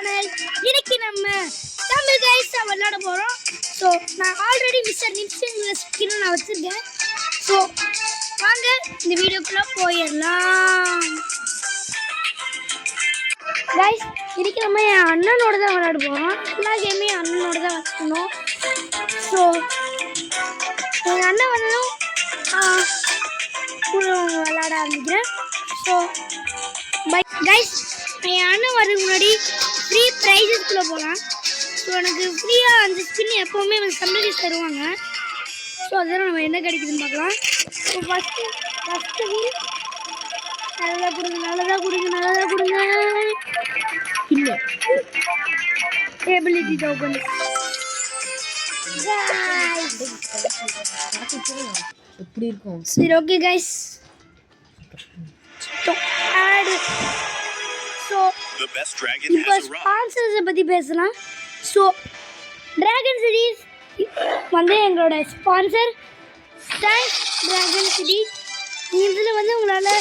Channel. இன்னைக்கு நம்ம Tamil guys விளையாட போறோம். ஸோ நான் ஆல்ரெடி மிஸ்டர் நிப்ஸிங்கிற ஸ்கின் நான் வச்சிருக்கேன். ஸோ வாங்க இந்த வீடியோக்குள்ள போயிடலாம். கைஸ் இன்னைக்கு நம்ம என் அண்ணனோட தான் விளையாட போகிறோம். எல்லா கேமையும் அண்ணனோட தான் வச்சுக்கணும். ஸோ எங்கள் அண்ணன் வந்ததும் விளையாட ஆரம்பிக்கிறேன். ஸோ பை கைஸ், என் அண்ணன் வரதுக்கு முன்னாடி ஃப்ரீ ப்ரைஸஸ்குள்ளே போகலாம். ஸோ எனக்கு ஃப்ரீயாக அந்த ஸ்பின் எப்போவுமே வந்து சம்டைம்ஸ் தருவாங்க. ஸோ அதெல்லாம் நம்ம என்ன கிடைக்குதுன்னு பார்க்கலாம். ஸோ ஃபஸ்ட்டு வீல் நல்லதாக கொடுங்க இல்லை எபிலிட்டி டோக்கன் எப்படி இருக்கும்? சரி ஓகே கைஸ், ஸோ இப்போ ஸ்பான்சர்ஸை பற்றி பேசலாம். ஸோ டிராகன் சிட்டிஸ் வந்து எங்களோட ஸ்பான்சர். Thanks dragon city. இதில் வந்து உங்களால்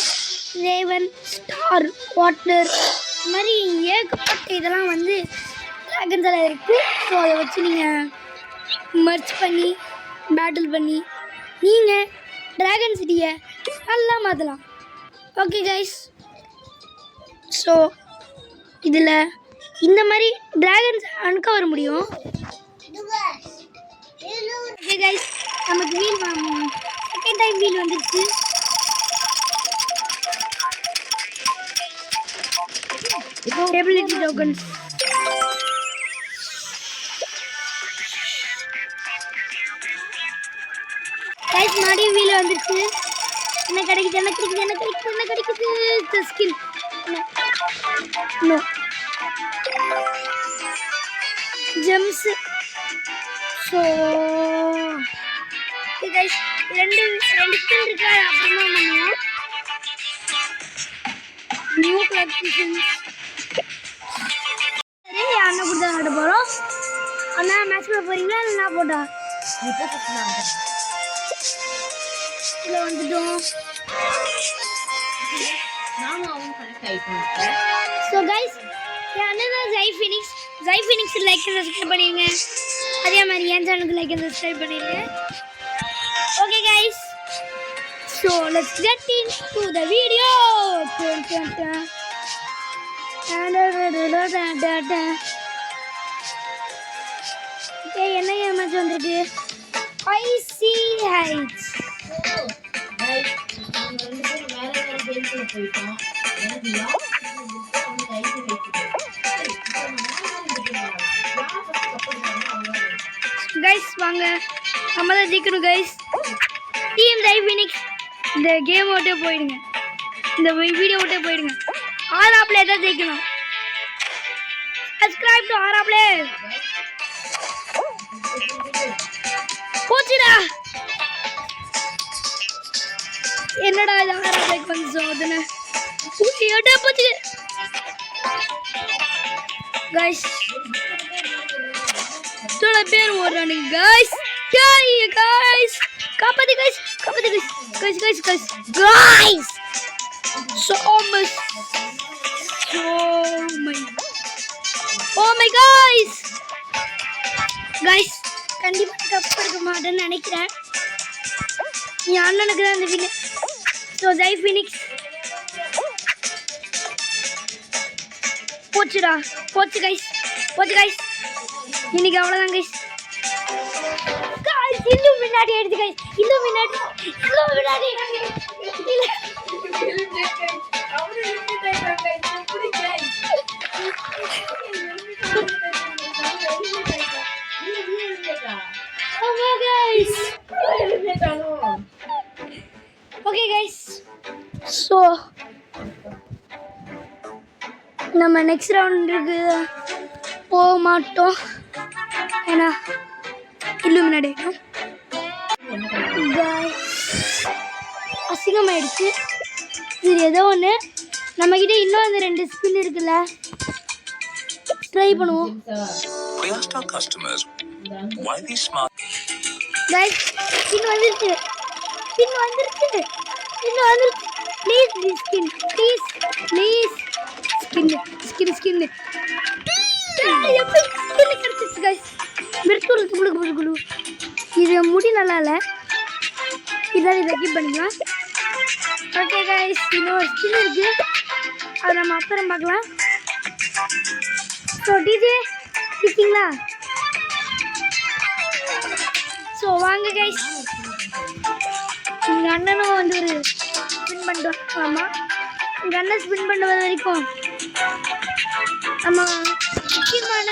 ரேவன், ஸ்டார், வாட்டர் இந்த மாதிரி ஏகப்பட்ட இதெல்லாம் வந்து டிராகன்ஸில் இருக்குது. ஸோ அதை வச்சு நீங்கள் மர்ச் பண்ணி பேட்டில் பண்ணி நீங்கள் டிராகன் சிட்டியை நல்லா மாற்றலாம். ஓகே கைஸ், ஸோ இதில் இந்த மாதிரி டிராகன்ஸ் அன்கவர் முடியும். ஓகே கைஸ், நமக்கு வீல் செகண்ட் டைம் வீல் வந்துடுச்சு. எபிலிட்டி டோக்கன்ஸ் கைஸ் மறுபடியும் வீல் வந்துடுச்சு. என்ன கிடைக்குது skin no gems. So guys ரெண்டு ஸ்கின் இருக்கு. அப்புறமா பண்ணுவோம் நியூ கலெக்ஷன்ஸ். சரி அண்ணன் கூட தான் விளையாட போகிறோம். அண்ணா மேட்ச் பண்ண போகிறீங்களா இல்லை நான் போட்டா? இதில் வந்துட்டோம். ஸோ கைஸ் என் அண்ணன் தான் ஜைஃபினிக்ஸ் லைக் அண்ட் சப்ஸ்கிரைப் பண்ணிடுங்க. அதே மாதிரி என் சேனலுக்கு லைக் அண்ட் சப்ஸ்கிரைப் பண்ணிடுங்க. Okay guys, so let's get into the video. Okay, என்ன மேட்ச் வந்திருக்கு? Icy heights. கைஸ் வாங்க நம்ம தான் ஜெயிக்கணும் கைஸ். டீம் ஜைஃபினிக்ஸ் இந்த கேம் விட்டே போயிடுங்க, இந்த வீடியோ விட்டே போயிடுங்க. ஆறாப்ளே தான் ஜெயிக்கணும். சப்ஸ்கிரைப் டு ஆறாப்ளே. போச்சுடா, என்னடா இது ஆறாப்ளேக்கு வந்து சோதனை போச்சு கைஸ். இத்தனை பேர் ஓடுறானுங்க கைஸ். கைஸ் காப்பாத்து கைஸ். So my guys கண்டிப்பா கப் எடுக்க மாட்டேன்னு நினைக்கிறேன். என் அண்ணனுக்கு தான் இந்த வீடு. ஸோ ஜைஃபினிக்ஸ் போச்சு கைஸ். இன்னைக்கு அவ்வளோதான் கைஸ். இன்னும் முன்னாடி எடுத்து கைஸ், இன்னும் முன்னாடி ஓகே கைஸ், ஸோ நம்ம நெக்ஸ்ட் ரவுண்டுக்கு போக மாட்டோம். ஏன்னா இல்லுமினாடி அசிங்கமாயிடுச்சு. இது ஏதோ ஒன்று நம்மக்கிட்ட இன்னும் அந்த 2 ஸ்பின் இருக்குல்ல, ட்ரை பண்ணுவோம். ஸ்பின் வந்துருச்சு. Please skin. எப்படி ஸ்கின் கிடைச்சிச்சு கைஸ் மிருத்தூர் தும்புக்கு குழு இது முடி நல்லா இல்லை இதான் இதை கீப் பண்ணிக்கலாம் ஓகே கைஸ் இன்னொரு ஸ்கின் இருக்கு அதை நம்ம அப்புறம் பார்க்கலாம் ஸோ டிஜே இருக்கீங்களா ஸோ வாங்க கைஸ் எங்கள் அண்ணனும் வந்து ஒரு ஸ்பின் பண்ணிட்டு ஆமாம் எங்கள் அண்ணன் ஸ்பின் பண்ணுவது வரைக்கும் நம்ம முக்கியமான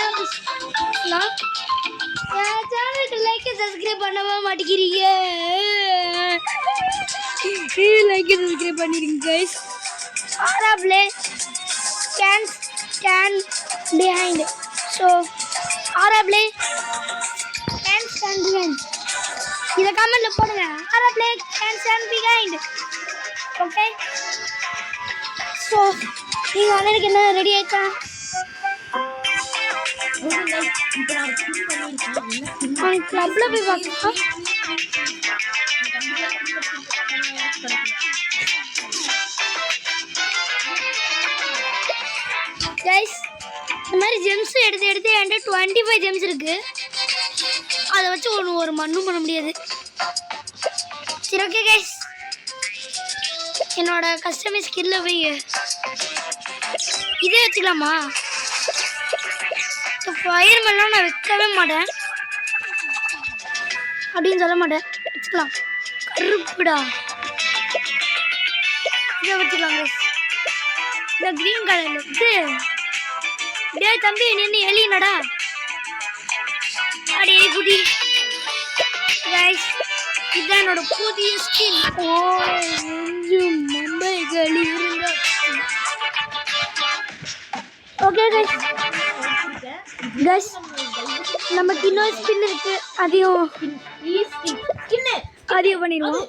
என் சேனலுக்கு லைக் சப்ஸ்கிரைப் பண்ணவே மாட்டேங்கிறீங்க லைக் சப்ஸ்கிரைப் பண்ணிடுங்க கைஸ் ஆராப்லே கேன் ஸ்டாண்ட் பிஹைண்ட் ஸோ ஆராப்லே கேன் ஸ்டாண்ட் பிஹைண்ட் இதை கமெண்ட்ல போடுங்க ஆராப்லே can stand behind okay so நீங்கள் அண்ணனுக்கு என்ன ரெடி ஆயிட்டா கிளப்ல போய் பார்க்கலாம் கைஸ் இந்த மாதிரி ஜெம்ஸ் எடுத்து என்கிட்ட 25 ஜெம்ஸ் இருக்கு அதை வச்சு ஒரு மண்ணும் பண்ண முடியாது சரி ஓகே கைஸ் என்னோட கஸ்டமைஸ் ஸ்கில்ல போய் இதே வச்சுக்கலாமா ஃபயர் மேலாம் நான் வைக்கவே மாட்டேன் அப்படின்னு சொல்ல மாட்டேன் வச்சுக்கலாம் கருப்புடா இதை வச்சுக்கலாம் கைஸ் இந்த க்ரீன் கலர்ல இருக்கு டே தம்பி நின்று எலினடா அடே குடி கைஸ் இதுதான் என்னோட புதிய ஸ்கின் ஓ மம்பைகள் இருந்த ஓகே கைஸ் கைஸ் நமக்கு இன்னொரு ஸ்கின் இருக்கு அதையும் பண்ணிடுவோம்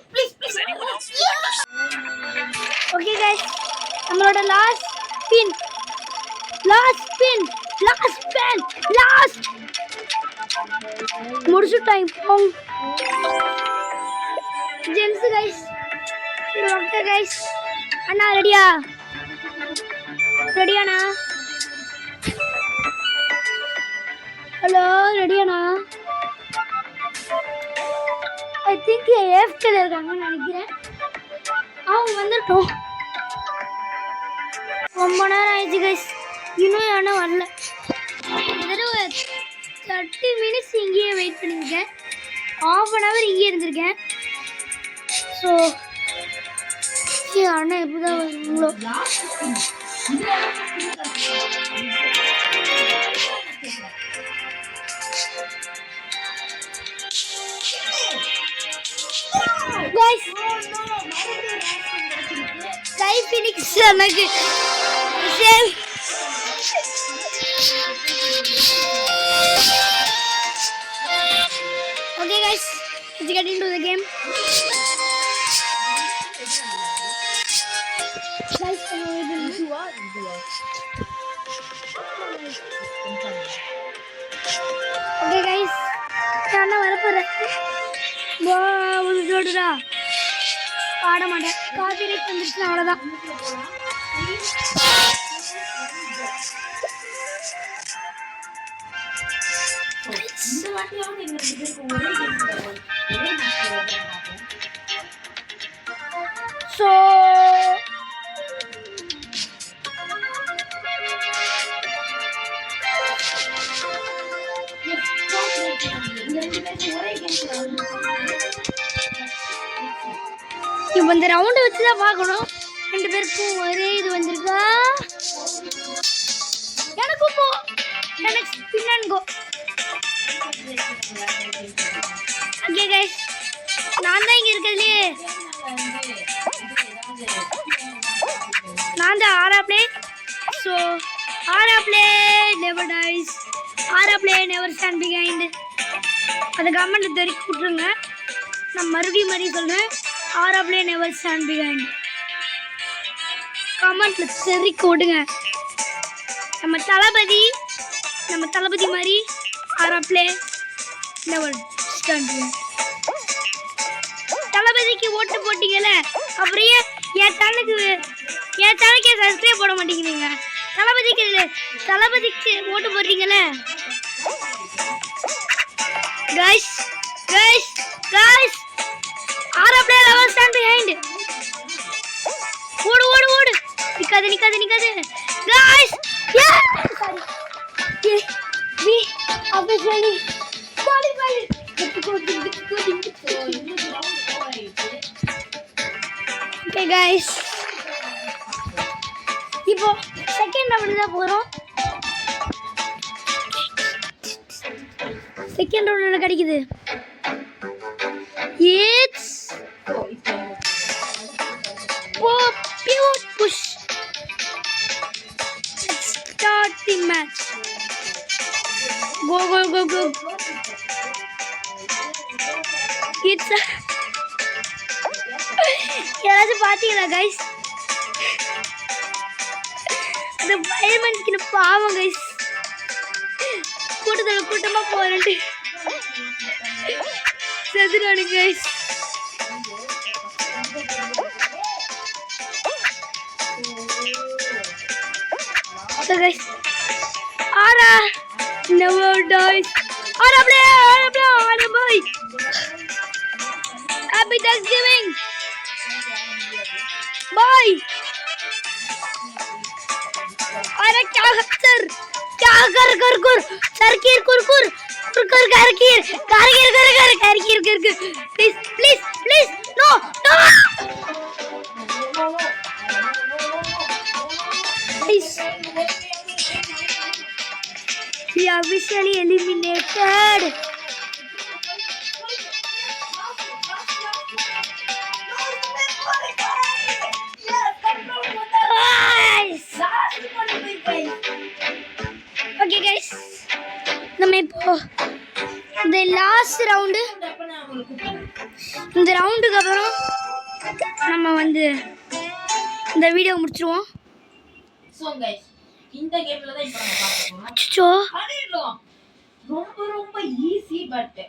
ஓகே கைஸ் நம்மளோட லாஸ்ட் முடிச்சு டைம் போங்க ஜெம்ஸ் கைஸ் ஓகே கைஸ் அண்ணா ரெடியாண்ணா ஹலோ ரெடியாண்ணா ஐ திங்க் ஏஃப்கேல இருக்காங்கன்னு நினைக்கிறேன் அவங்க வந்துட்டோம் ரொம்ப நேரம் ஆயிடுச்சு கைஸ் இன்னும் யாரும் வரல தடவை 30 மினிட்ஸ் இங்கேயே வெயிட் பண்ணியிருக்கேன் ½ அன் ஹவர் இங்கே இருந்திருக்கேன் ஸோ அண்ணா எப்படி தான் வருங்களோ guys Sky Phoenix எனக்கு same okay guys let's get into the game guys okay guys நான் வர போறேன் ஒரு ஜோடுடா பாட மாட்டேன் காப்பிரைட் வந்துருச்சு அவ்வளோதான் ஸோ இப்போ இந்த ரவுண்டை வச்சு தான் பார்க்கணும் 2 பேருக்கும் ஒரே இது வந்திருக்கா எனக்கும் போ எனக்கு பின்னான்கோ ஓகே கைஸ் நான் தான் இங்கே இருக்கிறதுலையே நான் தான் ஆராப்ளே ஸோ ஆராப்ளே நெவர் டைஸ் ஆராப்ளே நெவர் ஸ்டாண்ட் பிஹைண்ட் அதை கமெண்ட்டில் தெரிவிச்சு விட்ருங்க நான் மறுபடியும் சொல்கிறேன் ஆராப்ளே நெவர் ஸ்டாண்ட் பிஹைண்ட் கமெண்ட்டில் தெரிவிக்க விடுங்க நம்ம தளபதி மாதிரி ஆராப்ளே நெவர் ஸ்டாண்ட் பிஹைண்ட் தளபதிக்கு ஓட்டு போட்டீங்கல்ல அப்புறம் என் சேனலுக்கே சப்ஸ்கிரைப் போட மாட்டேங்கிறீங்க தளபதிக்கு ஓட்டு போடுறீங்களே guys guys guys ஆரா பிளேயர் அவர் ஸ்டாண்ட் பிஹைண்ட் ஓடு ஓடு ஓடு நிக்காதே guys yeah sorry we officially qualified okay guys இப்போ செகண்ட் ரவுண்ட் தான் போறோம் செகண்ட் ரவுண்ட் என்ன கிடைக்குது it's pure push let's start the match go it's யாராச்சும் பாத்தீங்களா guys அந்த ஃபயர்மேன் ஸ்கின் பாவம் guys கூட்டமா போறேன்ட்டு செதுறானு guys so guys Ara never dies Ara play boy happy Thanksgiving bye अरे क्या सर क्या कर सरकीर कुरकुर करकीर please no we are officially eliminated okay guys நம்ம இப்போ இந்த லாஸ்ட் ரவுண்ட் இந்த ரவுண்டுக்கு அப்புறம் நம்ம வந்து இந்த வீடியோ முடிச்சிருவோம் சோ गाइस இந்த கேம்ல தான் இப்போ நம்ம பார்க்க போறோம் அச்சோ ரொம்ப ஈஸி பட்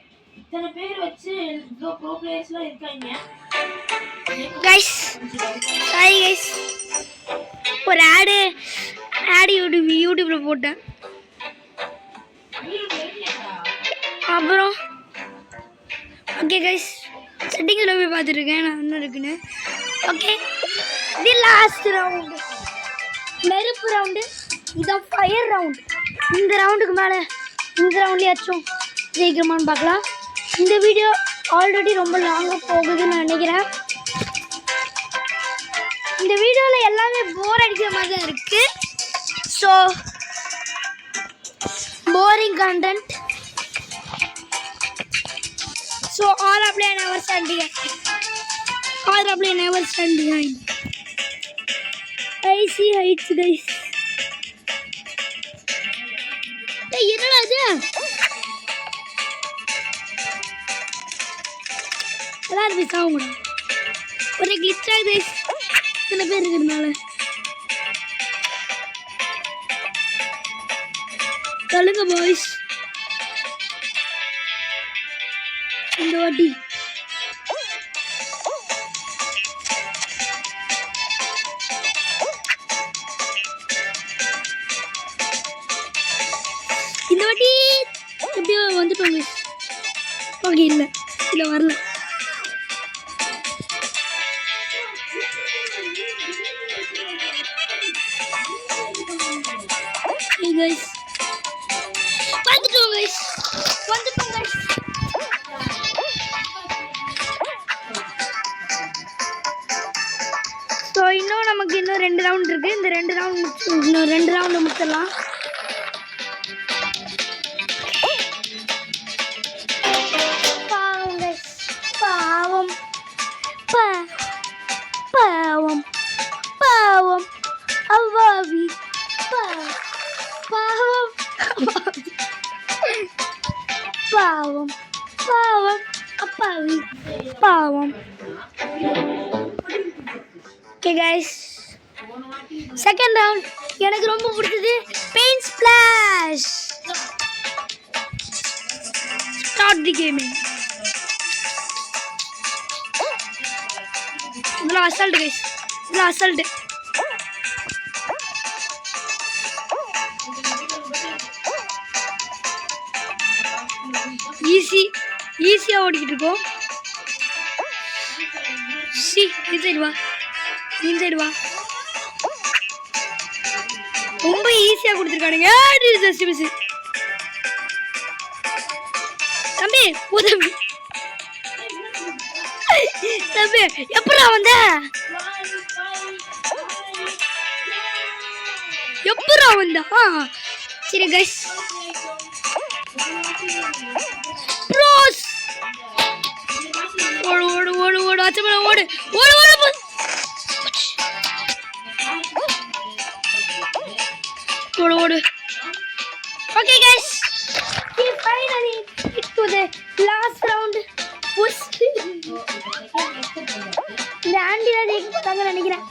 இத்தனை பேர் வச்சு இவ்ளோ ப்ரோ பிளேயர்ஸ்லாம் இருக்காங்க guys சாரி guys ஒரு ஆட் யூடியூப்ல போட்டேன் அப்புறம் ஓகே கைஸ் செட்டிங்ஸில் போய் பார்த்துருக்கேன் நான் இன்னும் இருக்குன்னு ஓகே தி லாஸ்ட் ரவுண்டு நெருப்பு ரவுண்டு இதான் ஃபயர் ரவுண்டு இந்த ரவுண்டுக்கு மேலே இந்த ரவுண்ட்லேயாச்சும் ஜெயிக்கிறோமான்னு பார்க்கலாம் இந்த வீடியோ ஆல்ரெடி ரொம்ப லாங்காக போகுதுன்னு நான் நினைக்கிறேன் இந்த வீடியோவில் எல்லாமே போர் அடிக்கிற மாதிரி தான் இருக்குது so boring content so all are play never stand behind I see heights guys hey என்னடா இது எல்லாரும் பேசாம ஒரு glitch ஆகுது guys இத்தனை பேர் இருக்கிறதுனால சொல்லுங்க பாய்ஸ் இந்த வாட்டி எப்படியோ வந்துட்டோம் ஓகே இல்லை வரல guys வந்துட்டோம் guys ஸோ இன்னும் நமக்கு இன்னும் 2 ரவுண்ட் இருக்குது இந்த 2 ரவுண்ட் இன்னும் 2 ரவுண்டு முடிச்சிடலாம் பாவம் guys பாவம் பாவம் பாவம் அவ்வாவி பாவம் பாவம் பாவம் அப்பாவி பாவம் ஓகே கைஸ் செகண்ட் ரவுண்ட் எனக்கு ரொம்ப பிடிச்சது paint splash start the gaming இதெல்லாம் அசால்ட் கைஸ் இதெல்லாம் அசால்ட் ஈஸியாக ஓடிக்கிட்டு இருக்கோம். சி இந்த சைடு வா ரொம்ப ஈஸியாக கொடுத்துருக்கானுங்க. தம்பி தம்பி எப்படா வந்தா சரி கைஸ் ப்ரோஸ் ஓடு அச்சமல ஓடு okay guys, we finally hit to the last round. Push இந்த ஆண்டி தான் ஜெயிக்க போறாங்கன்னு நினைக்கிறேன்.